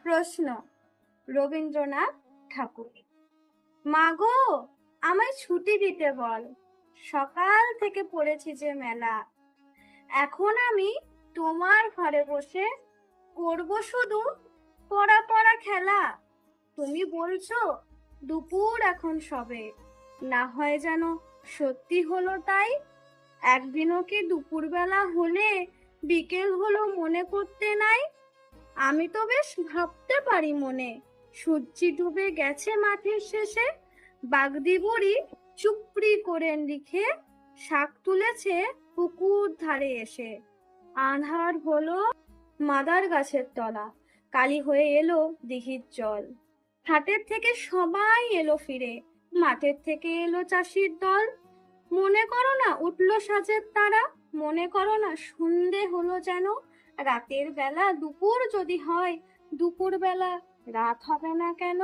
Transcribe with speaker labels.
Speaker 1: প্রশ্ন, রবীন্দ্রনাথ ঠাকুর। মা গো, আমায় ছুটি দিতে বল, সকাল থেকে পড়েছি যে মেলা। এখন আমি তোমার ঘরে বসে করব শুধু পড়া পড়া খেলা। তুমি বলছো দুপুর এখন সবে, না হয় যেন সত্যি হলো তাই। একদিনও কি দুপুরবেলা হলে বিকেল হলো মনে করতে নাই? আমি তো বেশ ভাবতে পারি মনে, সূর্যি ডুবে গেছে মাঠের শেষে। বাগদি বুড়ি চুপড়ি করে লিখে শাক তুলেছে পুকুর ধারে এসে। আঁধার হলো মাদার গাছের তলা, কালি হয়ে এলো দিঘির জল। হাটের থেকে সবাই এলো ফিরে, মাঠের থেকে এলো চাষির দল। মনে করো না উঠলো সাজের তারা, মনে করো না সন্ধে হলো যেন। রাতের বেলা দুপুর যদি হয়, দুপুর বেলা রাত হবে না কেন?